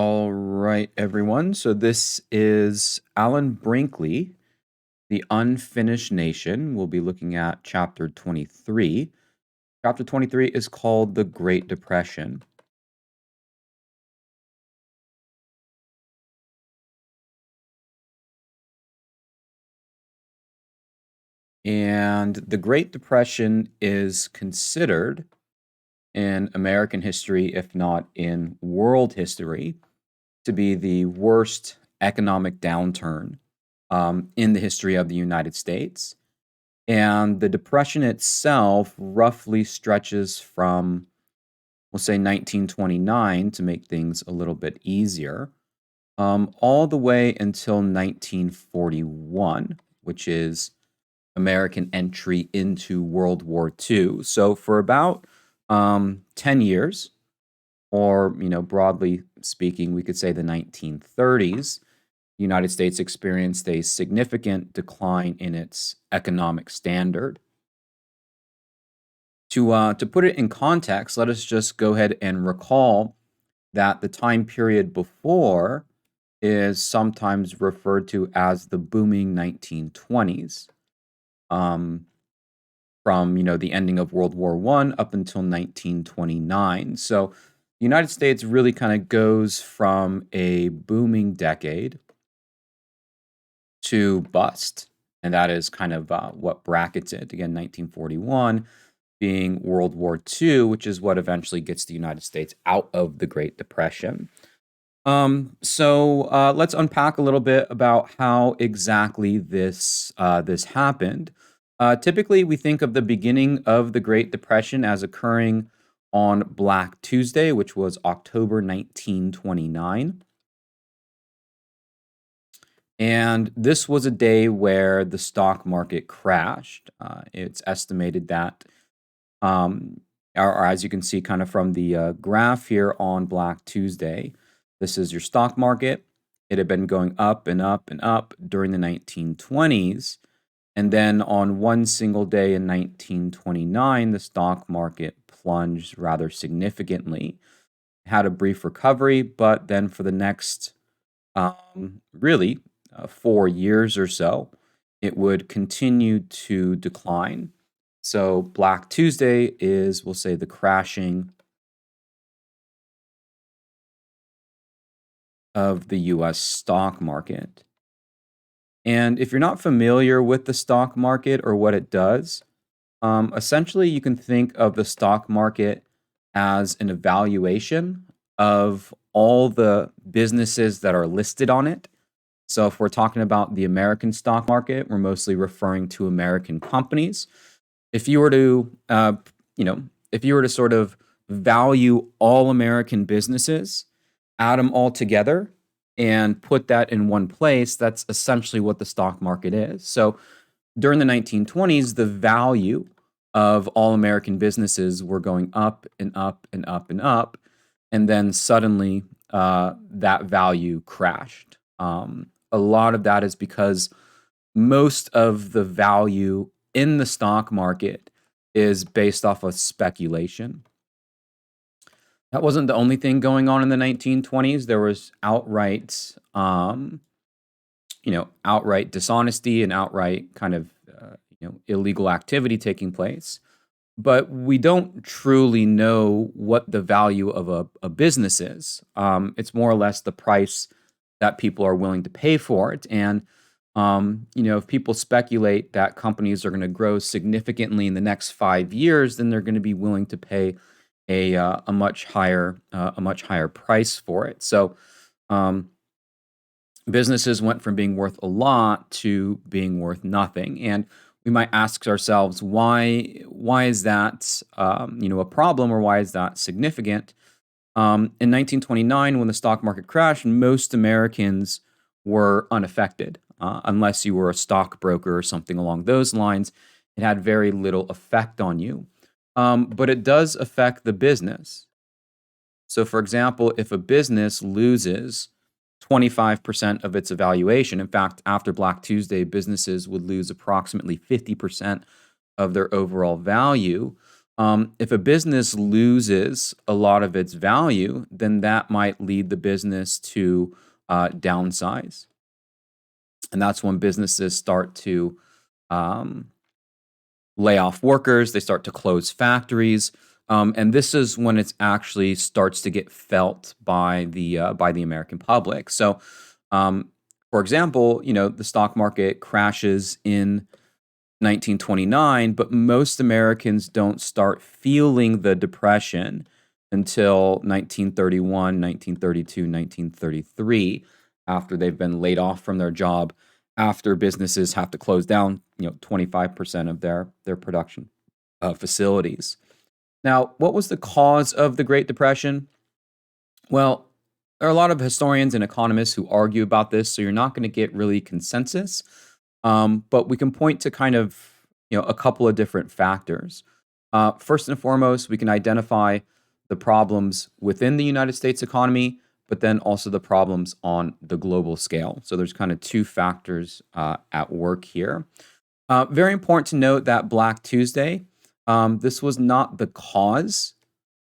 All right, everyone. So this is Alan Brinkley, The Unfinished Nation. We'll be looking at chapter 23. Chapter 23 is called The Great Depression. And the Great Depression is considered in American history, if not in world history, to be the worst economic downturn in the history of the United States. And the Depression itself roughly stretches from, we'll say 1929 to make things a little bit easier, all the way until 1941, which is American entry into World War II. So for about 10 years, or broadly speaking, we could say the 1930s, the United States experienced a significant decline in its economic standard. To put it in context, let us just go ahead and recall that the time period before is sometimes referred to as the booming 1920s, um, from the ending of World War I up until 1929. So the United States really kind of goes from a booming decade to bust, and that is kind of what brackets it. Again, 1941 being World War II, which is what eventually gets the United States out of the Great Depression. So let's unpack a little bit about how exactly this happened. Typically, we think of the beginning of the Great Depression as occurring on Black Tuesday, which was October 1929. And this was a day where the stock market crashed. It's estimated that, or as you can see kind of from the graph here on Black Tuesday, this is your stock market. It had been going up and up and up during the 1920s. And then on one single day in 1929, the stock market plunged rather significantly. Had a brief recovery, but then for the next really 4 years or so, it would continue to decline. So Black Tuesday is, we'll say, the crashing of the US stock market. And if you're not familiar with the stock market or what it does, essentially you can think of the stock market as an evaluation of all the businesses that are listed on it. So if we're talking about the American stock market, we're mostly referring to American companies. If you were to, if you were to sort of value all American businesses, add them all together, and put that in one place, that's essentially what the stock market is. So during the 1920s, the value of all American businesses were going up and up and up and up, and then suddenly that value crashed. A lot of that is because most of the value in the stock market is based off of speculation. That wasn't the only thing going on in the 1920s. There was outright dishonesty and outright kind of, illegal activity taking place. But we don't truly know what the value of a business is. It's more or less the price that people are willing to pay for it. And, if people speculate that companies are going to grow significantly in the next 5 years, then they're going to be willing to pay a much higher price for it. So businesses went from being worth a lot to being worth nothing, and we might ask ourselves why is that a problem, or why is that significant? In 1929, when the stock market crashed, most Americans were unaffected, unless you were a stockbroker or something along those lines. It had very little effect on you. But it does affect the business. So, for example, if a business loses 25% of its evaluation, in fact, after Black Tuesday, businesses would lose approximately 50% of their overall value. If a business loses a lot of its value, then that might lead the business to downsize. And that's when businesses start to um, lay off workers, they start to close factories. And this is when it actually starts to get felt by the American public. So, um, for example, the stock market crashes in 1929, but most Americans don't start feeling the depression until 1931, 1932, 1933, after they've been laid off from their job, after businesses have to close down, 25% of their production facilities. Now, what was the cause of the Great Depression? Well, there are a lot of historians and economists who argue about this, so you're not going to get really consensus. But we can point to kind of a couple of different factors. First and foremost, we can identify the problems within the United States economy, but then also the problems on the global scale. So there's kind of two factors at work here. Very important to note that Black Tuesday, this was not the cause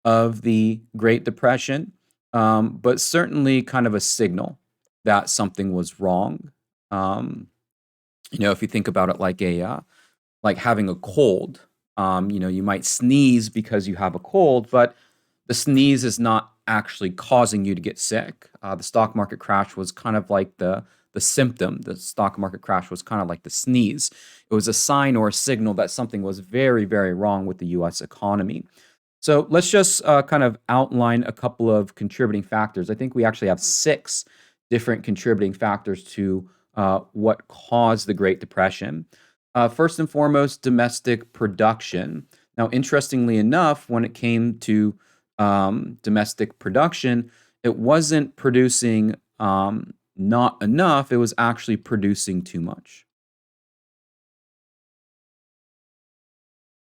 of the Great Depression, but certainly kind of a signal that something was wrong. Um, if you think about it like having a cold, you might sneeze because you have a cold, but the sneeze is not actually causing you to get sick. The stock market crash was kind of like the symptom. The stock market crash was kind of like the sneeze. It was a sign or a signal that something was very, very wrong with the U.S. economy. So let's just kind of outline a couple of contributing factors. I think we actually have 6 different contributing factors to what caused the Great Depression. First and foremost, domestic production. Now, interestingly enough, when it came to domestic production, it wasn't producing not enough, it was actually producing too much.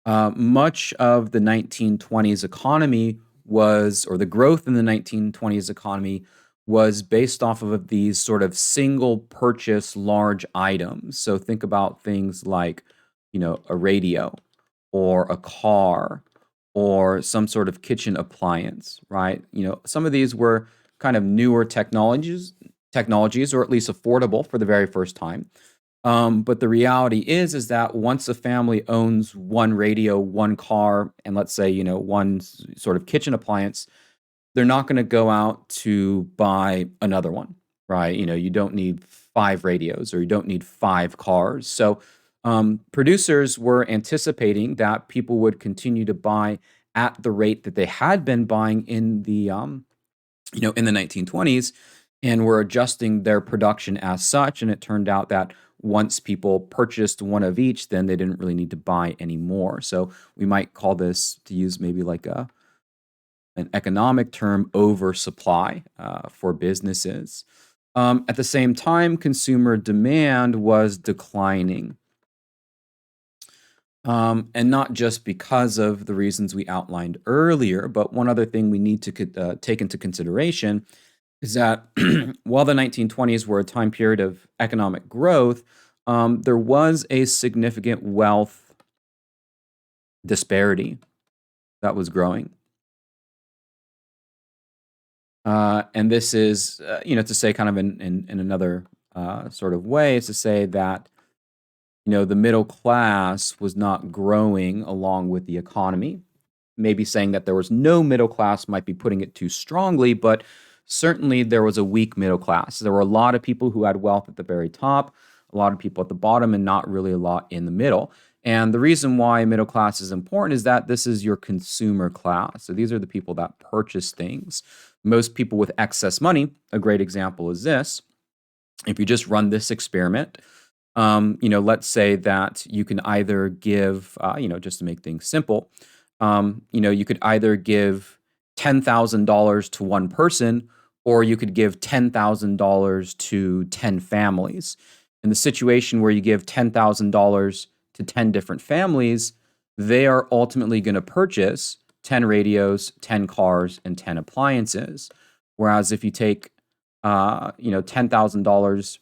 Much of the 1920s economy was, or the growth in the 1920s economy was based off of these sort of single purchase large items. So think about things like, a radio or a car or some sort of kitchen appliance, right? Some of these were kind of newer technologies, or at least affordable for the very first time. But the reality is that once a family owns one radio, one car, and let's say, one sort of kitchen appliance, they're not going to go out to buy another one, right? You don't need 5 radios or you don't need 5 cars. So producers were anticipating that people would continue to buy at the rate that they had been buying in the 1920s, and were adjusting their production as such. And it turned out that once people purchased one of each, then they didn't really need to buy any more. So we might call this, to use maybe like an economic term, oversupply for businesses. At the same time, consumer demand was declining. And not just because of the reasons we outlined earlier, but one other thing we need to take into consideration is that while the 1920s were a time period of economic growth, there was a significant wealth disparity that was growing. And this is, to say kind of in another sort of way, is to say that, the middle class was not growing along with the economy. Maybe saying that there was no middle class might be putting it too strongly, but certainly there was a weak middle class. There were a lot of people who had wealth at the very top, a lot of people at the bottom, and not really a lot in the middle. And the reason why middle class is important is that this is your consumer class. So these are the people that purchase things. Most people with excess money, a great example is this. If you just run this experiment, let's say that you can either give, just to make things simple, you could either give $10,000 to one person, or you could give $10,000 to 10 families. In the situation where you give $10,000 to 10 different families, they are ultimately going to purchase 10 radios, 10 cars, and 10 appliances. Whereas if you take, $10,000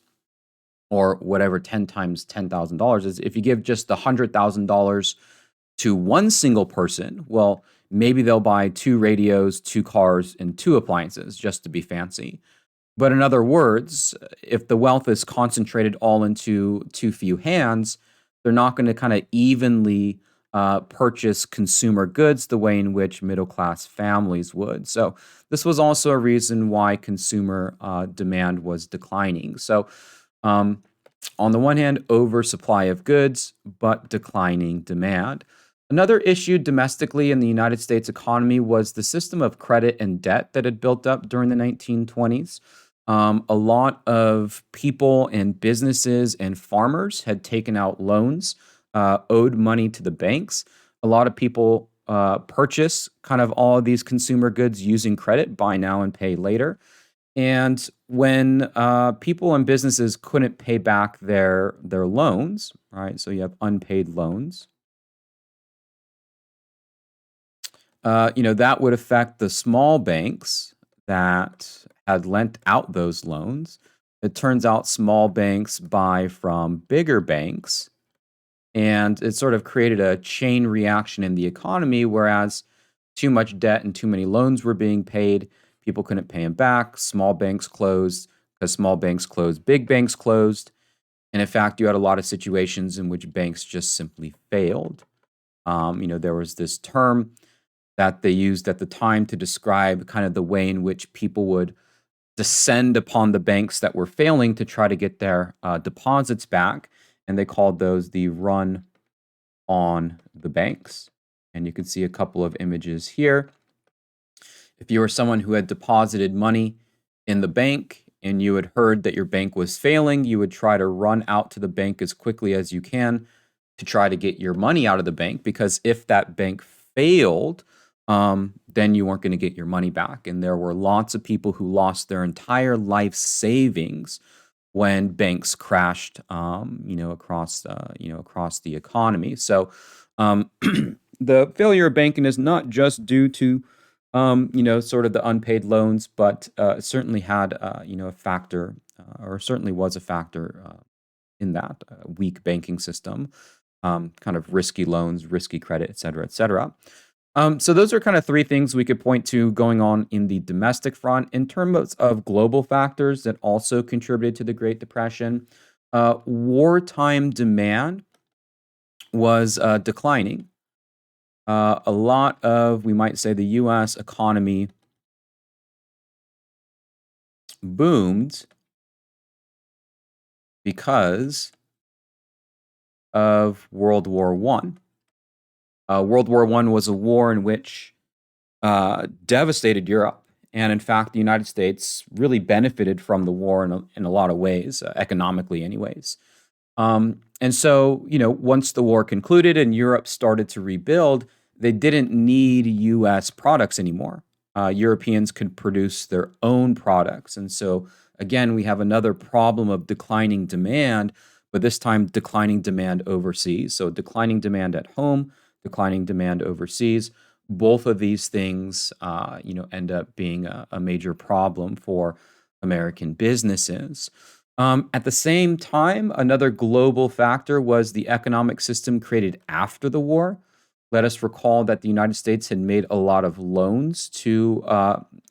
or whatever 10 times $10,000 is, if you give just the $100,000 to one single person, well, maybe they'll buy 2 radios, 2 cars, and 2 appliances just to be fancy. But in other words, if the wealth is concentrated all into too few hands, they're not going to kind of evenly purchase consumer goods the way in which middle class families would. So, this was also a reason why consumer demand was declining. So, um, on the one hand, oversupply of goods, but declining demand. Another issue domestically in the United States economy was the system of credit and debt that had built up during the 1920s. A lot of people and businesses and farmers had taken out loans, owed money to the banks. A lot of people purchase kind of all of these consumer goods using credit, buy now and pay later. And when people and businesses couldn't pay back their loans, right? So you have unpaid loans. That would affect the small banks that had lent out those loans. It turns out small banks buy from bigger banks, and it sort of created a chain reaction in the economy, whereas too much debt and too many loans were being paid. People couldn't pay them back. Small banks closed. Because small banks closed, big banks closed. And in fact, you had a lot of situations in which banks just simply failed. There was this term that they used at the time to describe kind of the way in which people would descend upon the banks that were failing to try to get their deposits back. And they called those the run on the banks. And you can see a couple of images here. If you were someone who had deposited money in the bank and you had heard that your bank was failing, you would try to run out to the bank as quickly as you can to try to get your money out of the bank, because if that bank failed, then you weren't going to get your money back. And there were lots of people who lost their entire life savings when banks crashed, across the economy. So, the failure of banking is not just due to, sort of the unpaid loans, but certainly had, a factor, or certainly was a factor in that weak banking system, kind of risky loans, risky credit, et cetera, et cetera. So those are kind of 3 things we could point to going on in the domestic front. In terms of global factors that also contributed to the Great Depression, wartime demand was declining. A lot of, we might say, the U.S. economy boomed because of World War One. World War One was a war in which devastated Europe, and in fact, the United States really benefited from the war in a lot of ways, economically, anyways. And so, once the war concluded and Europe started to rebuild, they didn't need U.S. products anymore. Europeans could produce their own products, and so again, we have another problem of declining demand, but this time declining demand overseas. So declining demand at home, declining demand overseas. Both of these things, end up being a major problem for American businesses. At the same time, another global factor was the economic system created after the war. Let us recall that the United States had made a lot of loans to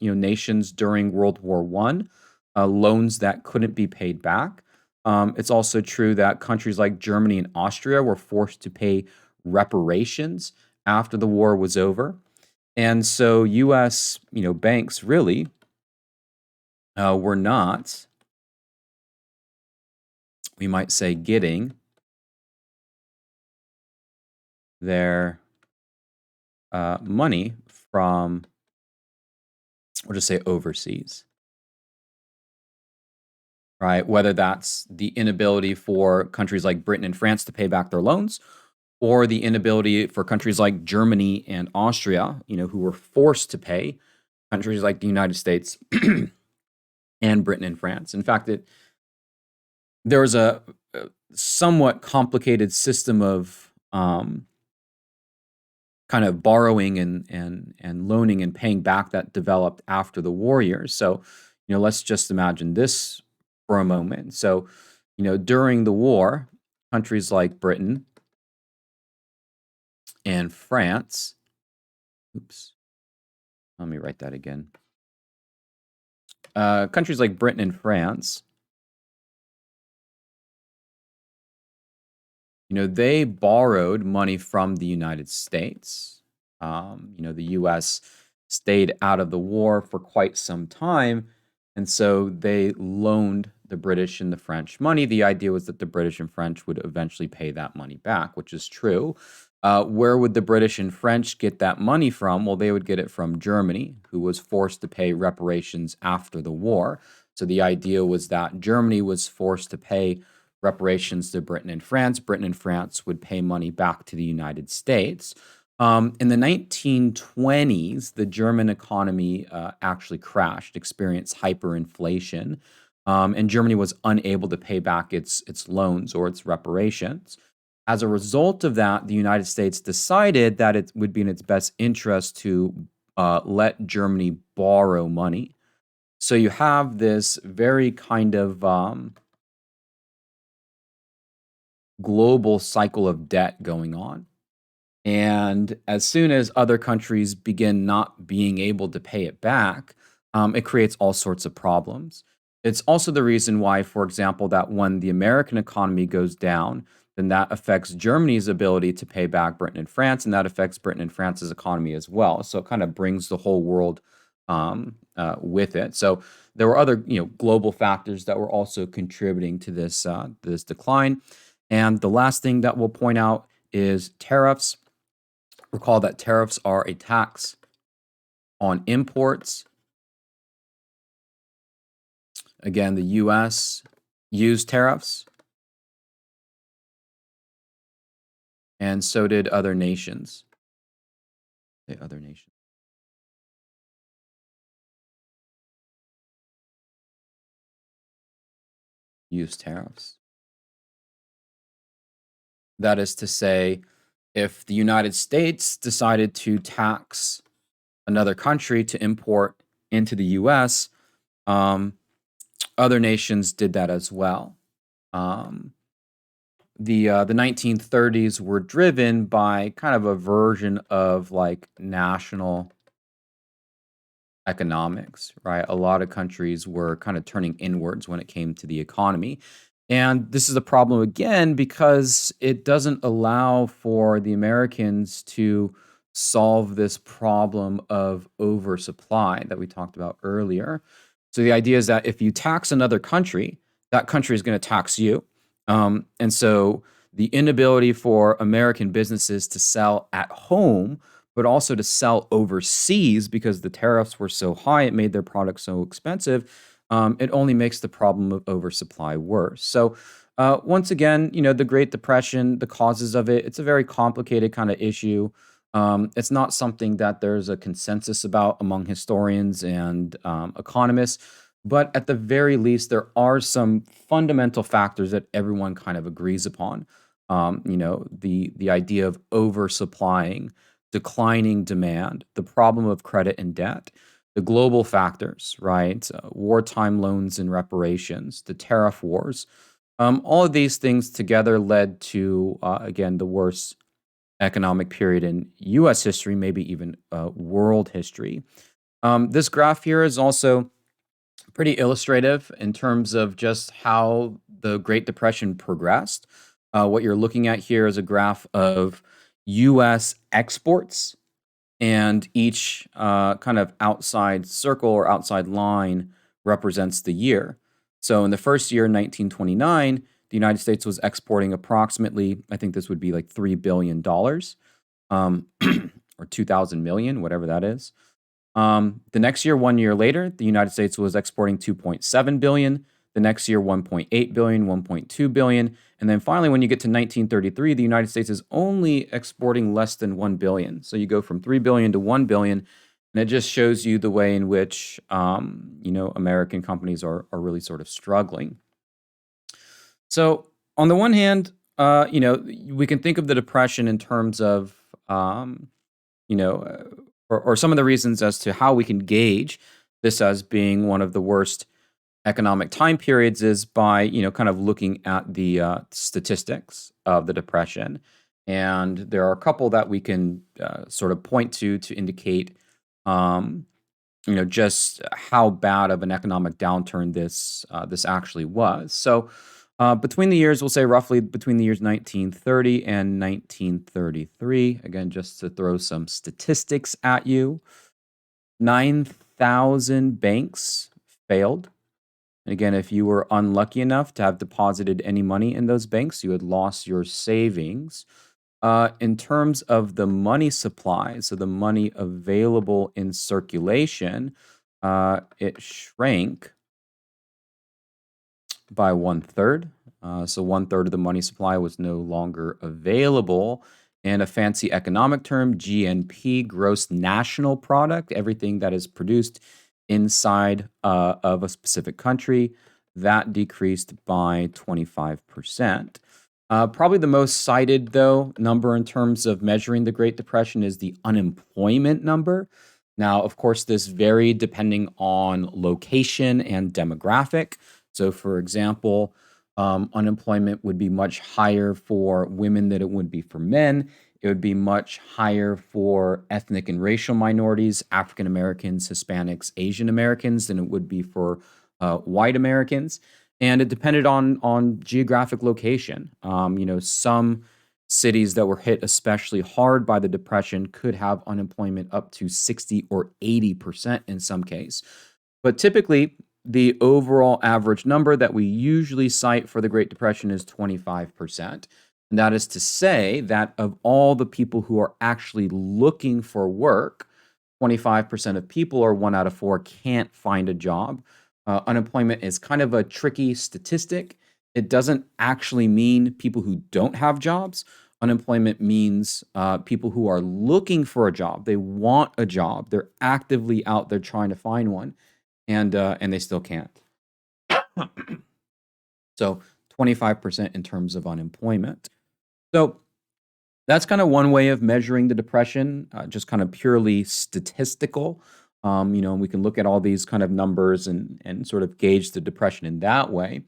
nations during World War One, loans that couldn't be paid back. It's also true that countries like Germany and Austria were forced to pay reparations after the war was over. And so U.S. banks really were not, we might say, getting their money from, we'll just say, overseas, right? Whether that's the inability for countries like Britain and France to pay back their loans, or the inability for countries like Germany and Austria, who were forced to pay countries like the United States and Britain and France. In fact, there was a somewhat complicated system of kind of borrowing and loaning and paying back that developed after the war years. So, let's just imagine this for a moment. So, during the war, countries like Britain and France, oops, let me write that again. Countries like Britain and France, they borrowed money from the United States. The U.S. stayed out of the war for quite some time, and so they loaned the British and the French money. The idea was that the British and French would eventually pay that money back, which is true. Where would the British and French get that money from? Well, they would get it from Germany, who was forced to pay reparations after the war. So the idea was that Germany was forced to pay reparations to Britain and France. Britain and France would pay money back to the United States. In the 1920s, the German economy actually crashed, experienced hyperinflation, and Germany was unable to pay back its loans or its reparations. As a result of that, the United States decided that it would be in its best interest to let Germany borrow money. So you have this very kind of global cycle of debt going on. And as soon as other countries begin not being able to pay it back, it creates all sorts of problems. It's also the reason why, for example, that when the American economy goes down, then that affects Germany's ability to pay back Britain and France, and that affects Britain and France's economy as well. So it kind of brings the whole world with it. So there were other, global factors that were also contributing to this decline. And the last thing that we'll point out is tariffs. Recall that tariffs are a tax on imports. Again, the U.S. used tariffs, and so did other nations. The other nations used tariffs. That is to say, if the United States decided to tax another country to import into the U.S., other nations did that as well. The 1930s were driven by kind of a version of like national economics, right? A lot of countries were kind of turning inwards when it came to the economy. And this is a problem again because it doesn't allow for the Americans to solve this problem of oversupply that we talked about earlier. So the idea is that if you tax another country, that country is going to tax you. And so the inability for American businesses to sell at home, but also to sell overseas because the tariffs were so high, it made their products so expensive. It only makes the problem of oversupply worse. So once again, the Great Depression, the causes of it, it's a very complicated kind of issue. It's not something that there's a consensus about among historians and economists, but at the very least, there are some fundamental factors that everyone kind of agrees upon. The idea of oversupplying, declining demand, the problem of credit and debt, the global factors, right? Wartime loans and reparations, the tariff wars. All of these things together led to, again, the worst economic period in U.S. history, maybe even world history. This graph here is also pretty illustrative in terms of just how the Great Depression progressed. What you're looking at here is a graph of U.S. exports, and each kind of outside circle or outside line represents the year. So in the first year, 1929, the United States was exporting approximately, I think this would be like $3 billion, or 2,000 million, whatever that is. The next year, 1 year later, the United States was exporting 2.7 billion. The next year, 1.8 billion, 1.2 billion. And then finally, when you get to 1933, the United States is only exporting less than 1 billion. So you go from 3 billion to 1 billion. And it just shows you the way in which, American companies are really sort of struggling. So on the one hand, we can think of the Depression in terms of, or some of the reasons as to how we can gauge this as being one of the worst economic time periods is by, kind of looking at the statistics of the Depression. And there are a couple that we can sort of point to indicate, um, just how bad of an economic downturn this actually was. So, between the years, we'll say roughly between the years 1930 and 1933. Again, just to throw some statistics at you, 9,000 banks failed. And again, if you were unlucky enough to have deposited any money in those banks, you had lost your savings. In terms of the money supply, so the money available in circulation, it shrank by one third. So one third of the money supply was no longer available. And a fancy economic term, GNP, gross national product, everything that is produced inside of a specific country, that decreased by 25%. Probably the most cited, though, number in terms of measuring the Great Depression is the unemployment number. Now, of course, this varied depending on location and demographic. So, for example, unemployment would be much higher for women than it would be for men. It would be much higher for ethnic and racial minorities, African Americans, Hispanics, Asian Americans, than it would be for white Americans. And it depended on geographic location. Some cities that were hit especially hard by the depression could have unemployment up to 60 or 80% in some case. But typically, the overall average number that we usually cite for the Great Depression is 25%. And that is to say that of all the people who are actually looking for work, 25% of people, or 1 out of 4, can't find a job. Unemployment is kind of a tricky statistic. It doesn't actually mean people who don't have jobs. Unemployment means people who are looking for a job. They want a job. They're actively out there trying to find one, and they still can't. So 25% in terms of unemployment. So that's kind of one way of measuring the depression, just kind of purely statistical. We can look at all these kind of numbers and sort of gauge the depression in that way.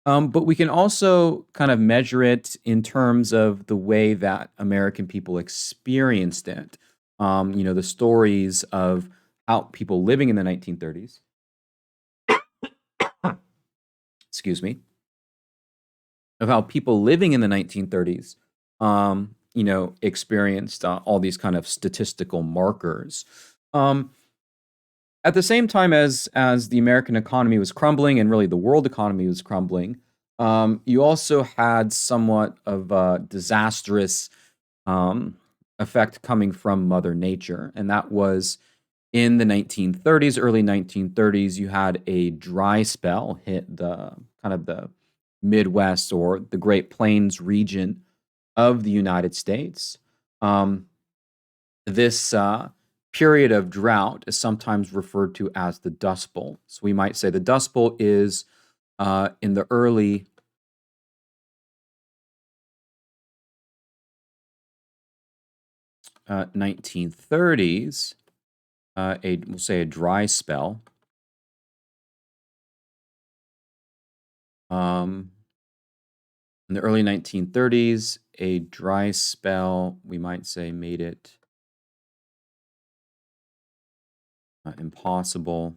But we can also kind of measure it in terms of the way that American people experienced it. The stories of how people living in the 1930s, excuse me, of how people living in the 1930s, experienced all these kind of statistical markers. Um, At the same time as the American economy was crumbling and really the world economy was crumbling, you also had somewhat of a disastrous um, effect coming from Mother Nature, and that was in the 1930s, early 1930s. You had a dry spell hit the kind of the Midwest or the Great Plains region of the United States. Um, this period of drought is sometimes referred to as the Dust Bowl. So we might say the Dust Bowl is in the early 1930s, we'll say a dry spell. Um, in the early 1930s, a dry spell, we might say, made it impossible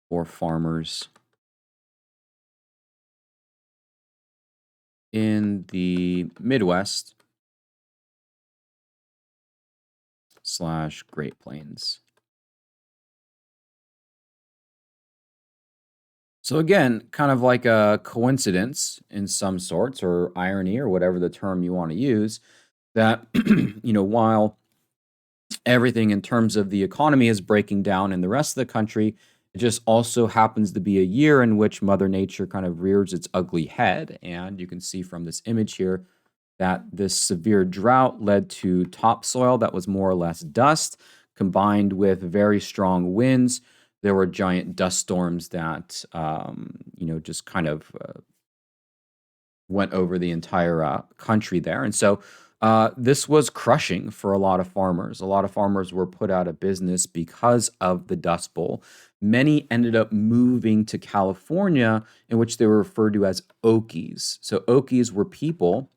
for farmers in the Midwest slash Great Plains. So again, kind of like a coincidence in some sorts, or irony, or whatever the term you want to use, that while everything in terms of the economy is breaking down in the rest of the country, it just also happens to be a year in which Mother Nature kind of rears its ugly head. And you can see from this image here that this severe drought led to topsoil that was more or less dust, combined with very strong winds. There were giant dust storms that, just kind of went over the entire country there. And so This was crushing for a lot of farmers. A lot of farmers were put out of business because of the Dust Bowl. Many ended up moving to California, in which they were referred to as Okies. So, Okies were people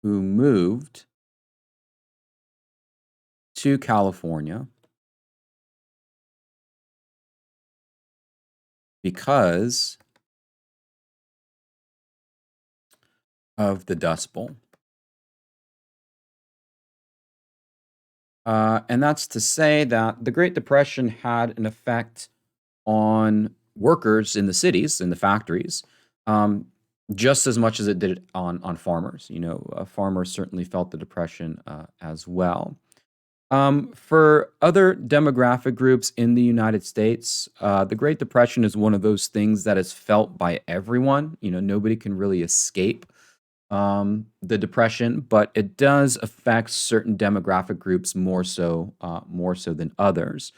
who moved to California because of the Dust Bowl. And that's to say that the Great Depression had an effect on workers in the cities, in the factories, um, just as much as it did on farmers. Farmers certainly felt the depression as well. For other demographic groups in the United States, the Great Depression is one of those things that is felt by everyone. Nobody can really escape the depression, but it does affect certain demographic groups more so than others.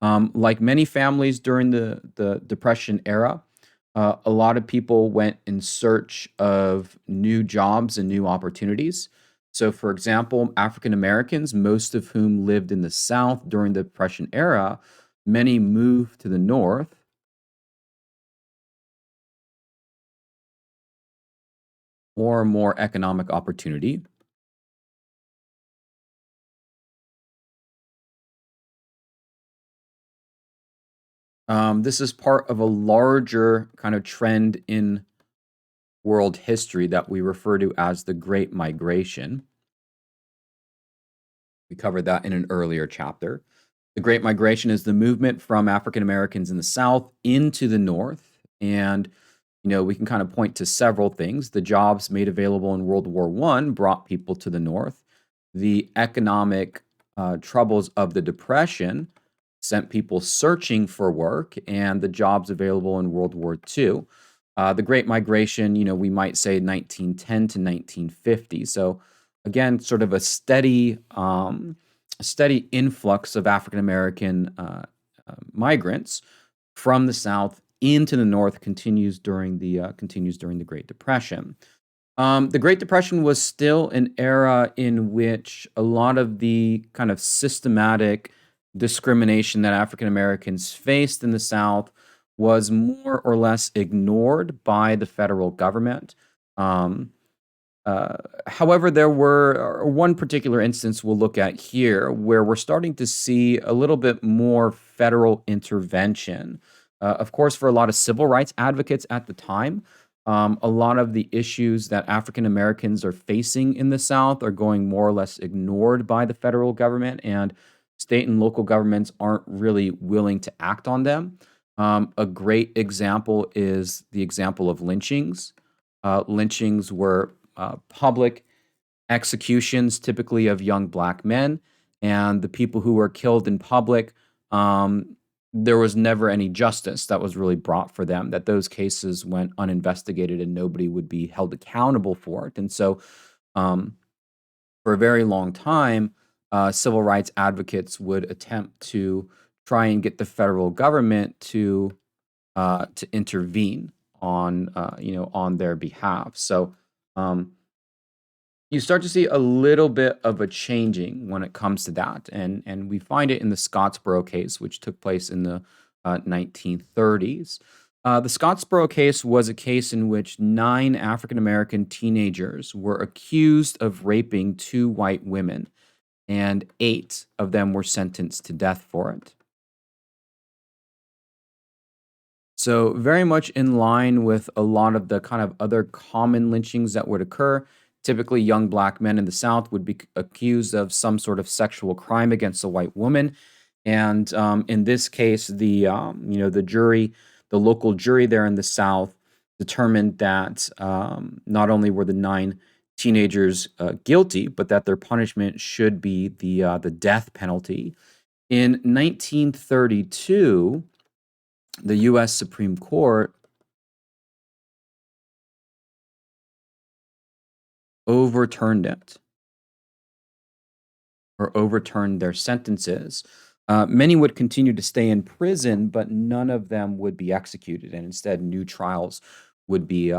Like many families during the Depression era, a lot of people went in search of new jobs and new opportunities. So, for example, African Americans, most of whom lived in the South during the Depression era, many moved to the North for more economic opportunity. This is part of a larger kind of trend in world history that we refer to as the Great Migration. We covered that in an earlier chapter. The Great Migration is the movement from African Americans in the South into the North. And, we can kind of point to several things. The jobs made available in World War I brought people to the North. The economic troubles of the Depression sent people searching for work, and the jobs available in World War II. The Great Migration, we might say 1910 to 1950. So again, sort of a steady influx of African American migrants from the South into the North continues during the Great Depression. The Great Depression was still an era in which a lot of the kind of systematic discrimination that African Americans faced in the South was more or less ignored by the federal government. Um, However, there were one particular instance we'll look at here where we're starting to see a little bit more federal intervention. Of course, for a lot of civil rights advocates at the time, a lot of the issues that African Americans are facing in the South are going more or less ignored by the federal government, and state and local governments aren't really willing to act on them. A great example is the example of lynchings. Lynchings were public executions, typically of young black men, and the people who were killed in public, there was never any justice that was really brought for them, that those cases went uninvestigated and nobody would be held accountable for it. And so, um, for a very long time, civil rights advocates would attempt to try and get the federal government to intervene on their behalf. So, um, you start to see a little bit of a changing when it comes to that, and we find it in the Scottsboro case, which took place in the 1930s. The Scottsboro case was a case in which 9 African American teenagers were accused of raping 2 white women, and 8 of them were sentenced to death for it. So, very much in line with a lot of the kind of other common lynchings that would occur. Typically, young black men in the South would be accused of some sort of sexual crime against a white woman, and in this case, the local jury there in the South, determined that not only were the 9 teenagers guilty, but that their punishment should be the death penalty. In 1932, the U.S. Supreme Court overturned it, or overturned their sentences. Many would continue to stay in prison, but none of them would be executed, and instead, new trials would be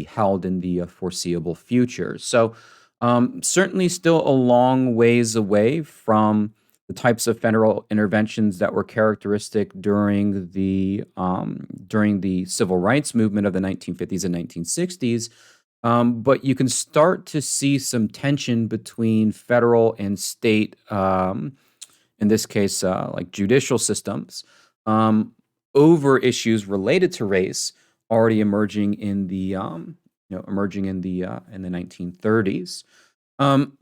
held in the foreseeable future. So certainly still a long ways away from the types of federal interventions that were characteristic during the civil rights movement of the 1950s and 1960s. But you can start to see some tension between federal and state, in this case, like judicial systems, um, over issues related to race, already emerging in the 1930s. Um,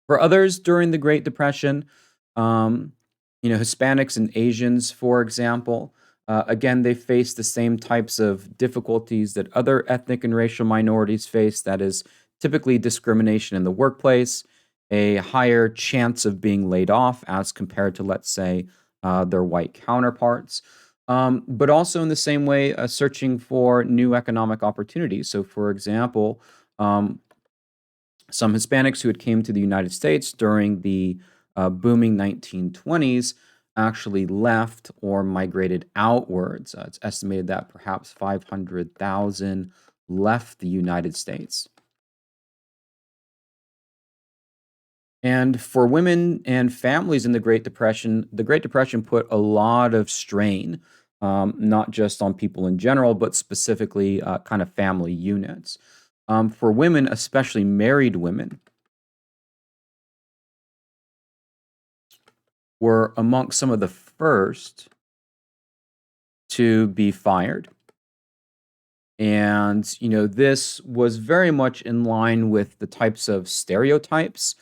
for others during the Great Depression, um, Hispanics and Asians, for example, again, they face the same types of difficulties that other ethnic and racial minorities face. That is typically discrimination in the workplace, a higher chance of being laid off as compared to, let's say, their white counterparts. But also in the same way, searching for new economic opportunities. So, for example, um, some Hispanics who had came to the United States during the booming 1920s actually left or migrated outwards. It's estimated that perhaps 500,000 left the United States. And for women and families in the Great Depression put a lot of strain, not just on people in general, but specifically kind of family units. For women, especially married women, were amongst some of the first to be fired. And, this was very much in line with the types of stereotypes.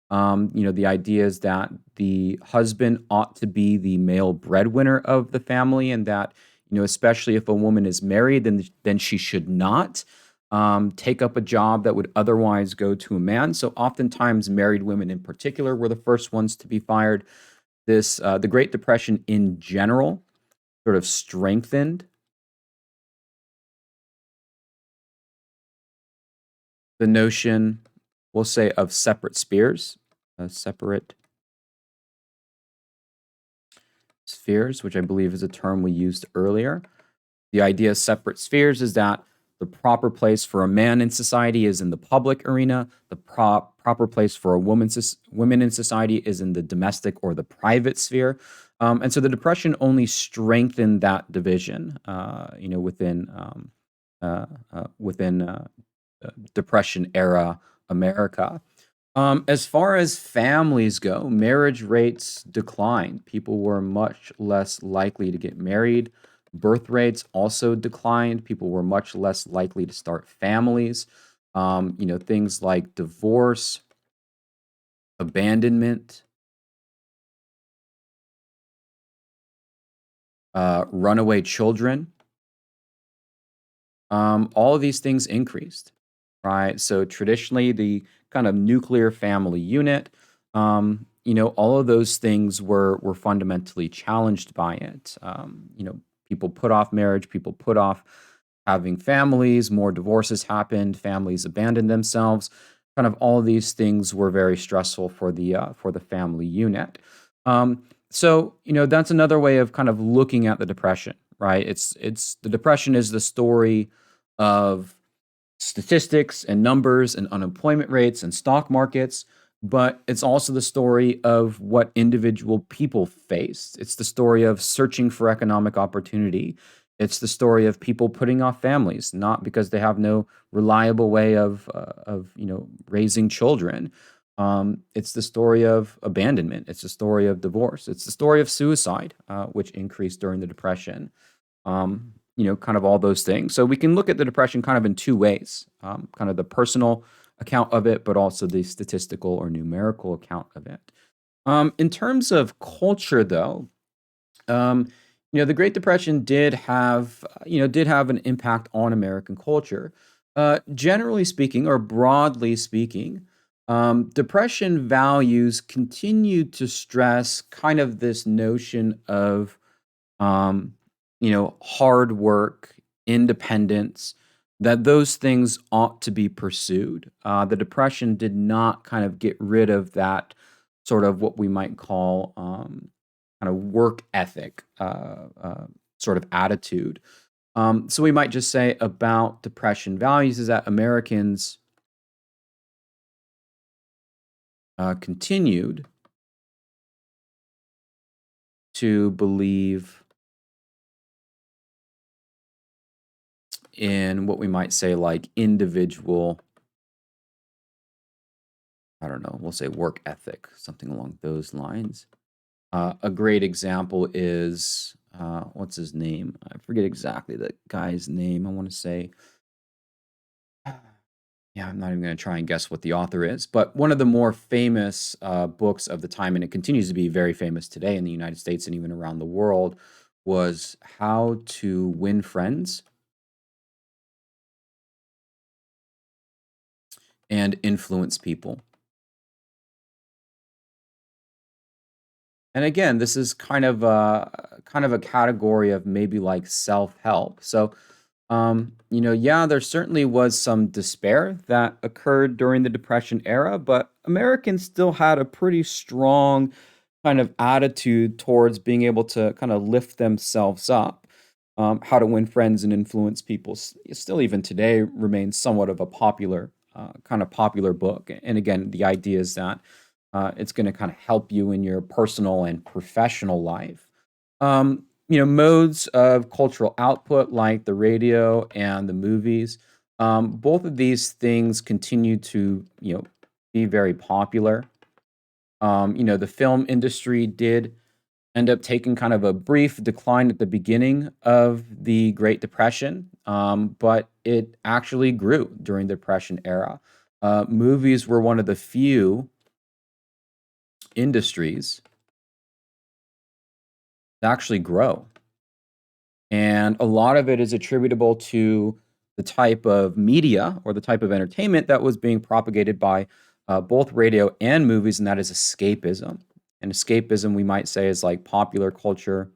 The idea is that the husband ought to be the male breadwinner of the family, and that, especially if a woman is married, then she should not take up a job that would otherwise go to a man. So oftentimes, married women in particular were the first ones to be fired. The Great Depression in general sort of strengthened the notion, we'll say, of separate spheres, which I believe is a term we used earlier. The idea of separate spheres is that the proper place for a man in society is in the public arena. The proper place for a women in society is in the domestic or the private sphere. And so the Depression only strengthened that division, within Depression era America. As far as families go, marriage rates declined. People were much less likely to get married. Birth rates also declined. People were much less likely to start families. Things like divorce, abandonment, runaway children, all of these things increased, right? So traditionally, the kind of nuclear family unit, all of those things were fundamentally challenged by it. People put off marriage, people put off having families, more divorces happened, families abandoned themselves. Kind of all of these things were very stressful for the family unit. So that's another way of kind of looking at the depression, right? It's the depression is the story of statistics and numbers and unemployment rates and stock markets, but it's also the story of what individual people face. It's the story of searching for economic opportunity. It's the story of people putting off families, not because they have no reliable way of raising children. It's the story of abandonment. It's the story of divorce. It's the story of suicide, which increased during the Depression. Kind of all those things. So we can look at the Depression kind of in two ways, kind of the personal account of it, but also the statistical or numerical account of it. In terms of culture, though, the Great Depression did have an impact on American culture. Generally speaking, or broadly speaking, Depression values continued to stress kind of this notion of um, hard work, independence, that those things ought to be pursued. The Depression did not kind of get rid of that sort of what we might call kind of work ethic sort of attitude. So we might just say about depression values is that Americans continued to believe in what we might say like individual, I don't know, we'll say work ethic, something along those lines. A great example is what's his name? I forget exactly the guy's name. I want to say, yeah, I'm not even going to try and guess what the author is, but one of the more famous books of the time, and it continues to be very famous today in the United States and even around the world, was How to Win Friends and Influence People. And again, this is kind of a category of maybe like self-help. So, yeah, there certainly was some despair that occurred during the Depression era, but Americans still had a pretty strong kind of attitude towards being able to kind of lift themselves up. How to Win Friends and Influence People still even today remains somewhat of a popular kind of popular book. And again, the idea is that it's going to kind of help you in your personal and professional life. Modes of cultural output like the radio and the movies, both of these things continue to, be very popular. The film industry did end up taking kind of a brief decline at the beginning of the Great Depression, but it actually grew during the Depression era. Movies were one of the few industries to actually grow. And a lot of it is attributable to the type of media or the type of entertainment that was being propagated by both radio and movies, and that is escapism. And escapism, we might say, is like popular culture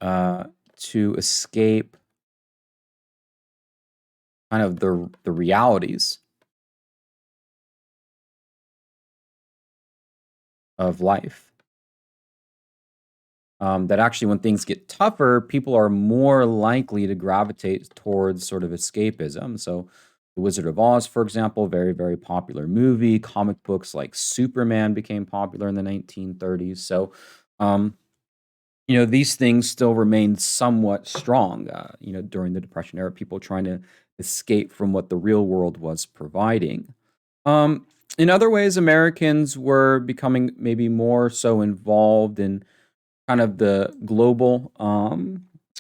uh, to escape kind of the realities of life. That actually, when things get tougher, people are more likely to gravitate towards sort of escapism. So, The Wizard of Oz, for example, very, very popular movie. Comic books like Superman became popular in the 1930s. So, um, these things still remain somewhat strong, during the Depression era, people trying to escape from what the real world was providing. Um, in other ways, Americans were becoming maybe more so involved in kind of the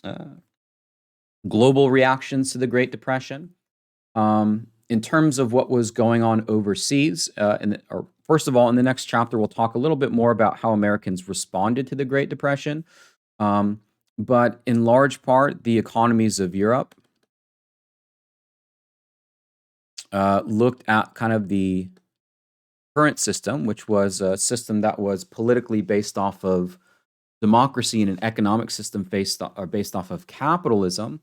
uh, global reactions to the Great Depression. In terms of what was going on overseas, or first of all, in the next chapter, we'll talk a little bit more about how Americans responded to the Great Depression. Um, but in large part, the economies of Europe looked at kind of the current system, which was a system that was politically based off of democracy and an economic system based off of capitalism.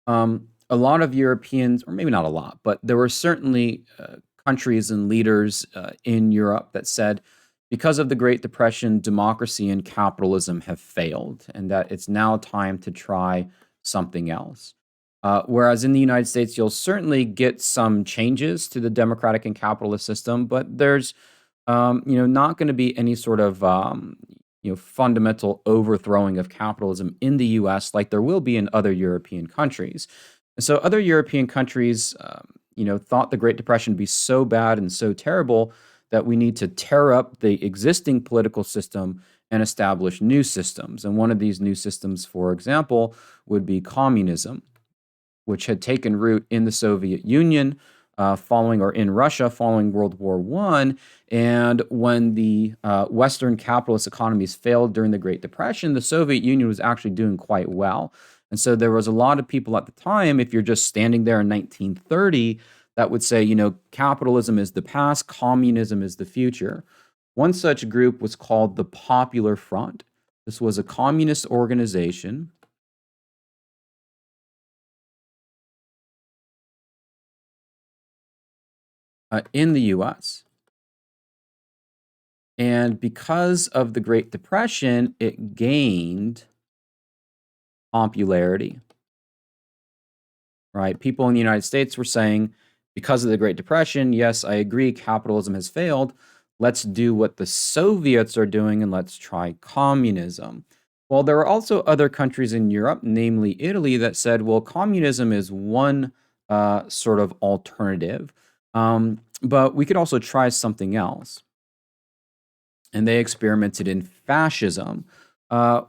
A lot of Europeans, or maybe not a lot, but there were certainly countries and leaders in Europe that said, because of the Great Depression, democracy and capitalism have failed, and that it's now time to try something else. Whereas in the United States, you'll certainly get some changes to the democratic and capitalist system, but there's not going to be any sort of fundamental overthrowing of capitalism in the U.S. like there will be in other European countries. And so other European countries, thought the Great Depression to be so bad and so terrible that we need to tear up the existing political system and establish new systems. And one of these new systems, for example, would be communism, which had taken root in the Soviet Union following, or in Russia following World War I. And when the Western capitalist economies failed during the Great Depression, the Soviet Union was actually doing quite well. And so there was a lot of people at the time, if you're just standing there in 1930, that would say, capitalism is the past, communism is the future. One such group was called the Popular Front. This was a communist organization in the US. And because of the Great Depression, it gained popularity, right? People in the United States were saying, because of the Great Depression, yes, I agree, capitalism has failed. Let's do what the Soviets are doing and let's try communism. Well, there were also other countries in Europe, namely Italy, that said, well, communism is one sort of alternative, but we could also try something else. And they experimented in fascism,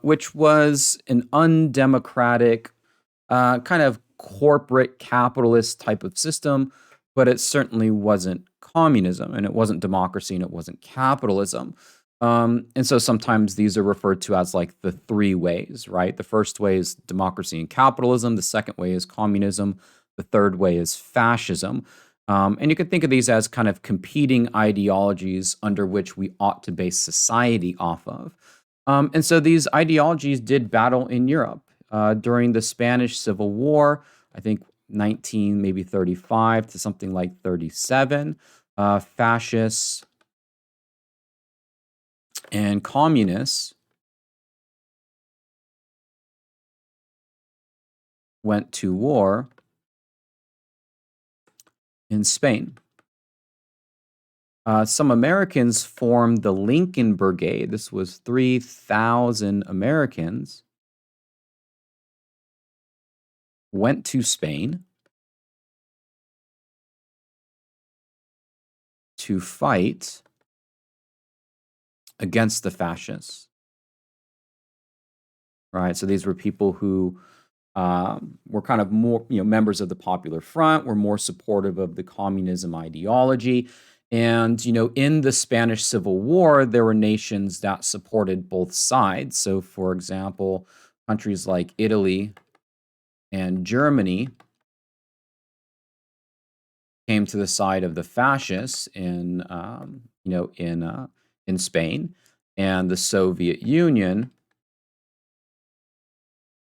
which was an undemocratic, kind of corporate capitalist type of system, but it certainly wasn't communism, and it wasn't democracy, and it wasn't capitalism. And so sometimes these are referred to as like the three ways, right? The first way is democracy and capitalism. The second way is communism. The third way is fascism. And you can think of these as kind of competing ideologies under which we ought to base society off of. And so these ideologies did battle in Europe during the Spanish Civil War. I think 19, maybe 35 to something like 37. Fascists and communists went to war in Spain. Some Americans formed the Lincoln Brigade. This was 3,000 Americans went to Spain to fight against the fascists. Right, so these were people who were kind of more, members of the Popular Front, were more supportive of the communism ideology. And, in the Spanish Civil War, there were nations that supported both sides. So, for example, countries like Italy and Germany came to the side of the fascists in Spain, and the Soviet Union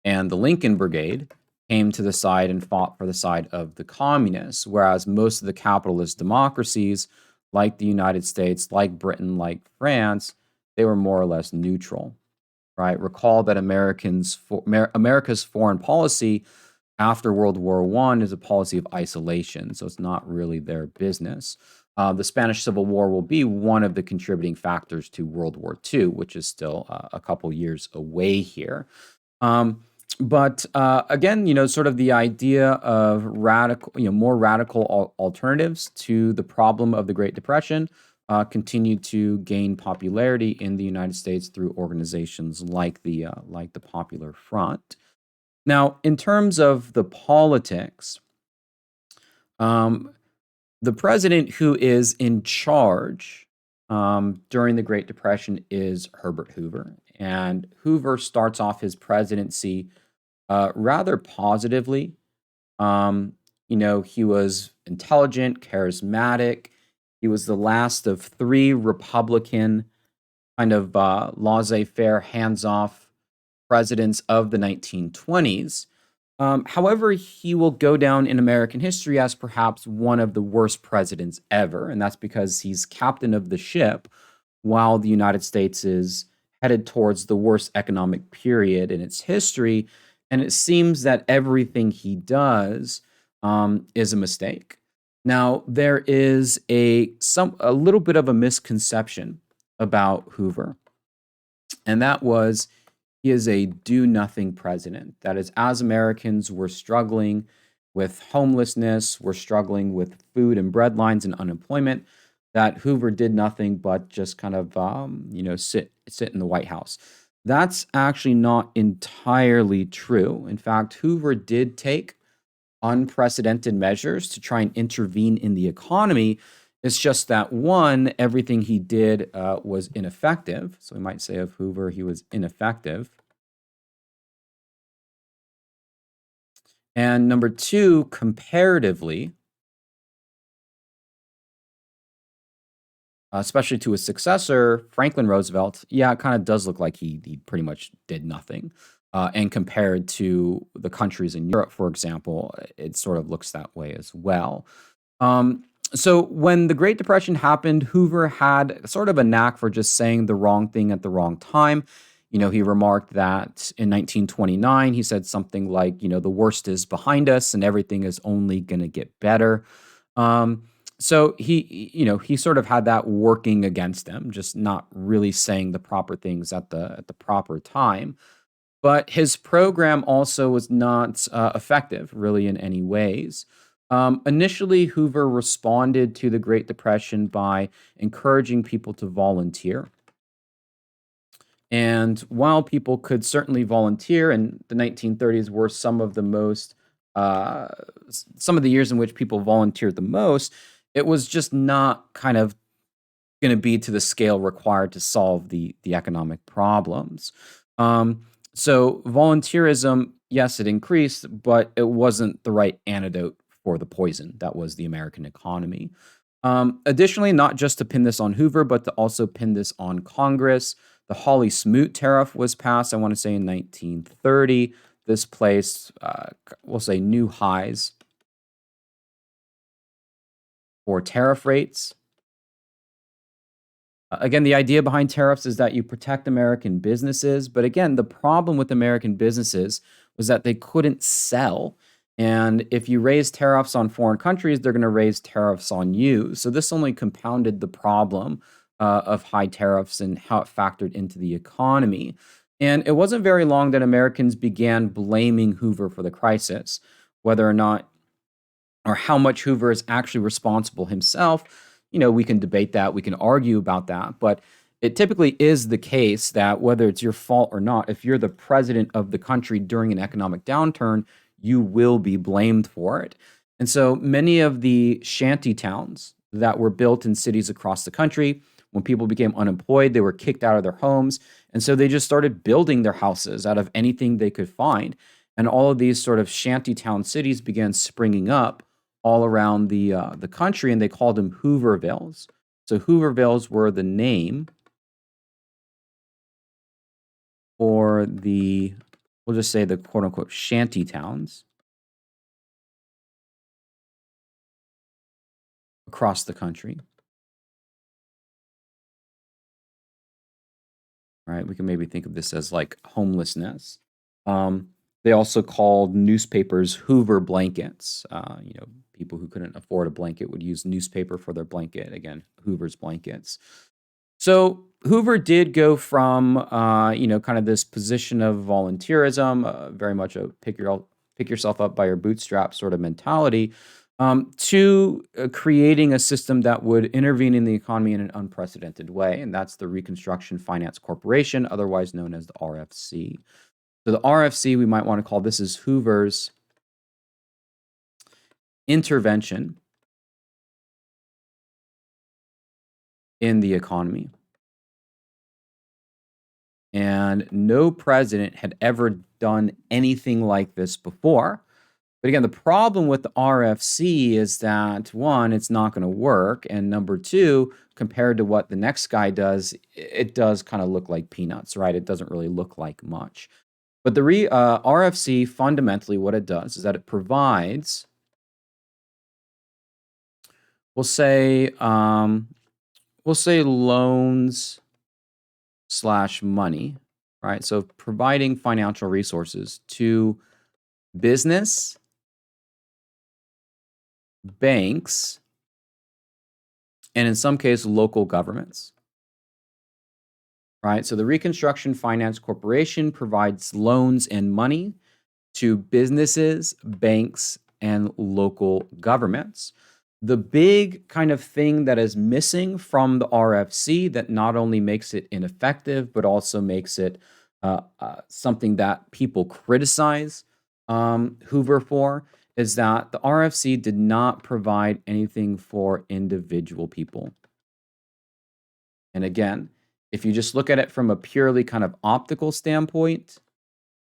and the Lincoln Brigade came to the side and fought for the side of the communists, whereas most of the capitalist democracies, like the United States, like Britain, like France, they were more or less neutral, right? Recall that America's foreign policy after World War I is a policy of isolation, so it's not really their business. The Spanish Civil War will be one of the contributing factors to World War II, which is still a couple years away here. But again, sort of the idea of radical, more radical alternatives to the problem of the Great Depression continued to gain popularity in the United States through organizations like the Popular Front. Now, in terms of the politics, the president who is in charge during the Great Depression is Herbert Hoover. And Hoover starts off his presidency rather positively. He was intelligent, charismatic. He was the last of three Republican kind of laissez-faire, hands-off presidents of the 1920s. However, he will go down in American history as perhaps one of the worst presidents ever, and that's because he's captain of the ship while the United States is headed towards the worst economic period in its history. And it seems that everything he does is a mistake. Now, there is a little bit of a misconception about Hoover, and that was he is a do-nothing president. That is, as Americans were struggling with homelessness, we're struggling with food and bread lines and unemployment, that Hoover did nothing but just kind of, sit in the White House. That's actually not entirely true. In fact, Hoover did take unprecedented measures to try and intervene in the economy. It's just that, one, everything he did was ineffective. So we might say of Hoover, he was ineffective. And number two, comparatively, especially to his successor, Franklin Roosevelt, yeah, it kind of does look like he pretty much did nothing. And compared to the countries in Europe, for example, it sort of looks that way as well. So when the Great Depression happened, Hoover had sort of a knack for just saying the wrong thing at the wrong time. He remarked that in 1929, he said something like, the worst is behind us and everything is only going to get better. Um, so he sort of had that working against him, just not really saying the proper things at the proper time. But his program also was not effective, really, in any ways. Initially, Hoover responded to the Great Depression by encouraging people to volunteer. And while people could certainly volunteer, and the 1930s were uh, some of the years in which people volunteered the most, it was just not kind of going to be to the scale required to solve the economic problems. Um, so volunteerism, yes, it increased, but it wasn't the right antidote for the poison that was the American economy. Additionally, not just to pin this on Hoover, but to also pin this on Congress, the Hawley-Smoot tariff was passed, I want to say in 1930. This placed, we'll say, new highs for tariff rates. Again, the idea behind tariffs is that you protect American businesses. But again, the problem with American businesses was that they couldn't sell. And if you raise tariffs on foreign countries, they're going to raise tariffs on you. So this only compounded the problem of high tariffs and how it factored into the economy. And it wasn't very long that Americans began blaming Hoover for the crisis, whether or not or how much Hoover is actually responsible himself. We can debate that, we can argue about that, but it typically is the case that whether it's your fault or not, if you're the president of the country during an economic downturn, you will be blamed for it. And so many of the shanty towns that were built in cities across the country, when people became unemployed, they were kicked out of their homes. And so they just started building their houses out of anything they could find. And all of these sort of shanty town cities began springing up all around the country, and they called them Hoovervilles. So Hoovervilles were the name for we'll just say the quote unquote shanty towns across the country. Right? We can maybe think of this as like homelessness. They also called newspapers Hoover blankets. People who couldn't afford a blanket would use newspaper for their blanket. Again, Hoover's blankets. So Hoover did go from, kind of this position of volunteerism, very much a pick yourself up by your bootstraps sort of mentality, to creating a system that would intervene in the economy in an unprecedented way, and that's the Reconstruction Finance Corporation, otherwise known as the RFC. So the RFC, we might want to call this is Hoover's intervention in the economy. And no president had ever done anything like this before. But again, the problem with the RFC is that, one, it's not going to work. And number two, compared to what the next guy does, it does kind of look like peanuts, right? It doesn't really look like much. But the RFC, fundamentally, what it does is that it provides, we'll say loans / money, right? So providing financial resources to business, banks, and in some cases, local governments. Right? So the Reconstruction Finance Corporation provides loans and money to businesses, banks, and local governments. The big kind of thing that is missing from the RFC that not only makes it ineffective, but also makes it something that people criticize Hoover for, is that the RFC did not provide anything for individual people. And again, if you just look at it from a purely kind of optical standpoint,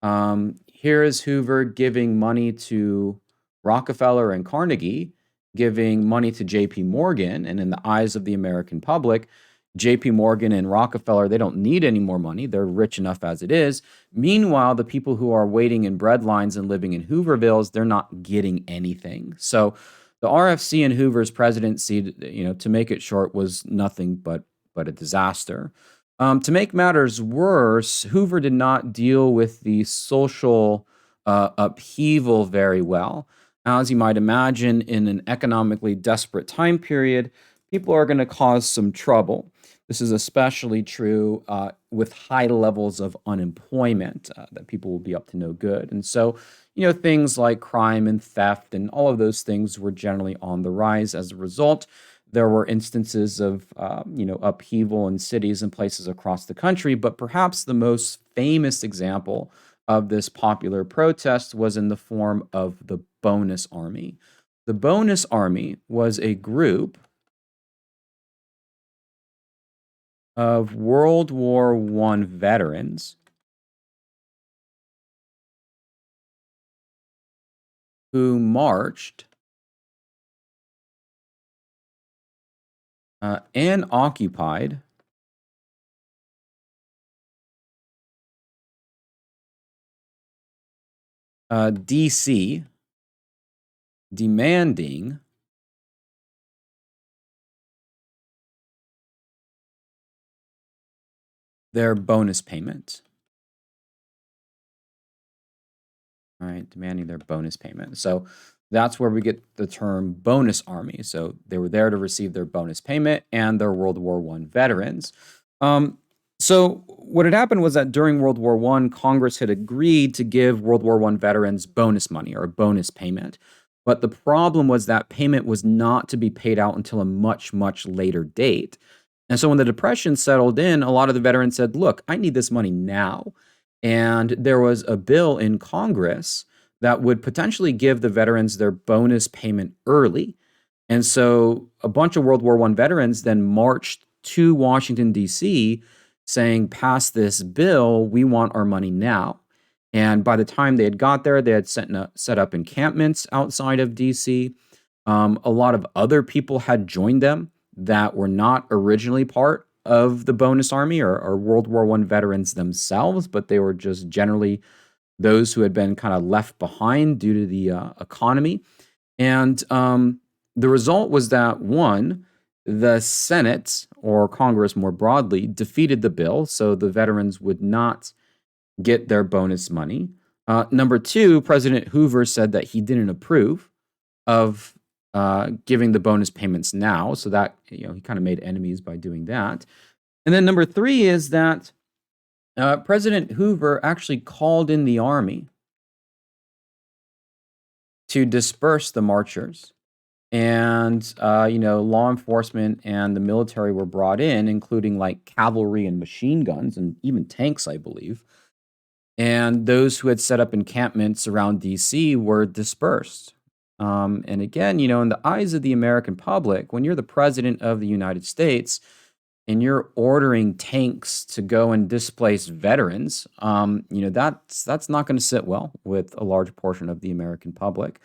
here is Hoover giving money to Rockefeller and Carnegie, giving money to JP Morgan, and in the eyes of the American public, JP Morgan and Rockefeller, they don't need any more money. They're rich enough as it is. Meanwhile, the people who are waiting in bread lines and living in Hoovervilles, they're not getting anything. So The RFC in Hoover's presidency, to make it short, was nothing but a disaster. To make matters worse, Hoover did not deal with the social upheaval very well. As you might imagine, in an economically desperate time period, people are going to cause some trouble. This is especially true with high levels of unemployment, that people will be up to no good. And so, things like crime and theft and all of those things were generally on the rise as a result. There were instances of, upheaval in cities and places across the country, but perhaps the most famous example of this popular protest was in the form of the Bonus Army. The Bonus Army was a group of World War I veterans who marched and occupied DC, demanding their bonus payment. All right, demanding their bonus payment. So that's where we get the term bonus army. So they were there to receive their bonus payment, and they're World War I veterans. So what had happened was that during World War I, Congress had agreed to give World War I veterans bonus money or a bonus payment. But the problem was that payment was not to be paid out until a much, much later date. And so when the Depression settled in, a lot of the veterans said, look, I need this money now. And there was a bill in Congress that would potentially give the veterans their bonus payment early. And so a bunch of World War I veterans then marched to Washington, D.C., saying, pass this bill, we want our money now. And by the time they had got there, they had set up encampments outside of D.C. A lot of other people had joined them that were not originally part of the bonus army or World War I veterans themselves, but they were just generally those who had been kind of left behind due to the economy. And the result was that, one, the Senate, or Congress more broadly, defeated the bill, so the veterans would not get their bonus money. Number two, President Hoover said that he didn't approve of giving the bonus payments now, so that he kind of made enemies by doing that. And then number three is that President Hoover actually called in the army to disperse the marchers. And, law enforcement and the military were brought in, including like cavalry and machine guns and even tanks, I believe. And those who had set up encampments around DC were dispersed. And again, in the eyes of the American public, when you're the president of the United States and you're ordering tanks to go and displace veterans, that's not going to sit well with a large portion of the American public.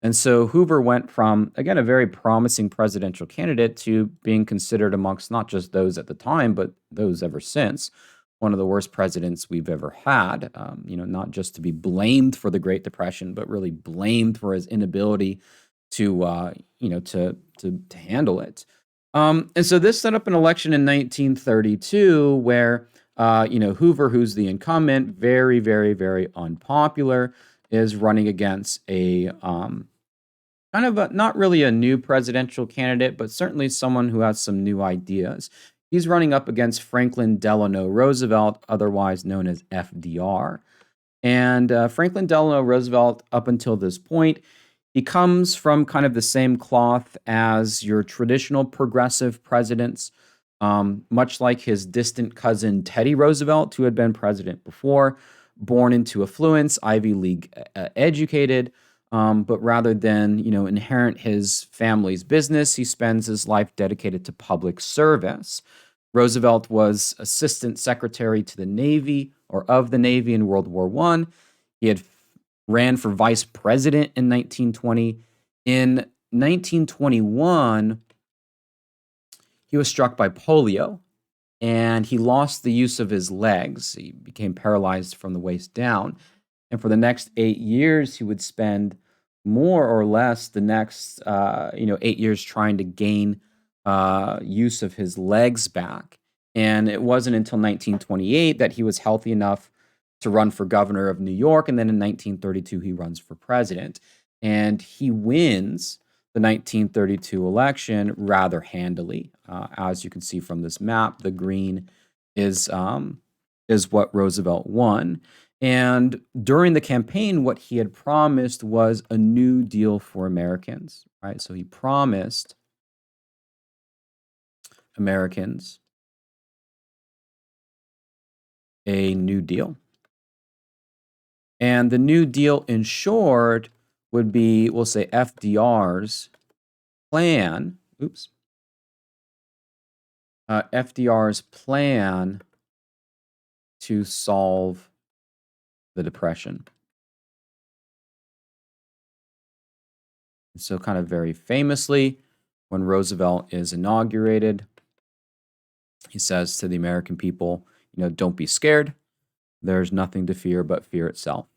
And so Hoover went from, again, a very promising presidential candidate to being considered amongst not just those at the time, but those ever since, one of the worst presidents we've ever had, not just to be blamed for the Great Depression, but really blamed for his inability to handle it. And so this set up an election in 1932 where, Hoover, who's the incumbent, very, very, very unpopular, is running against a kind of not really a new presidential candidate, but certainly someone who has some new ideas. He's running up against Franklin Delano Roosevelt, otherwise known as FDR. And Franklin Delano Roosevelt, up until this point, he comes from kind of the same cloth as your traditional progressive presidents, much like his distant cousin Teddy Roosevelt, who had been president before, born into affluence, Ivy League educated, but rather than inherit his family's business, he spends his life dedicated to public service. Roosevelt was assistant secretary to the Navy or of the Navy in World War I. He had ran for vice president in 1920. In 1921, he was struck by polio, and he lost the use of his legs. He became paralyzed from the waist down. And for the next 8 years, he would spend more or less the next 8 years trying to gain use of his legs back. And it wasn't until 1928 that he was healthy enough to run for governor of New York. And then in 1932, he runs for president. And he wins the 1932 election rather handily. As you can see from this map, the green is what Roosevelt won. And during the campaign, what he had promised was a new deal for Americans, right? So he promised Americans a new deal. And the new deal, in short, would be, we'll say, FDR's plan. FDR's plan to solve the Depression. So kind of very famously, when Roosevelt is inaugurated, he says to the American people, don't be scared. There's nothing to fear but fear itself.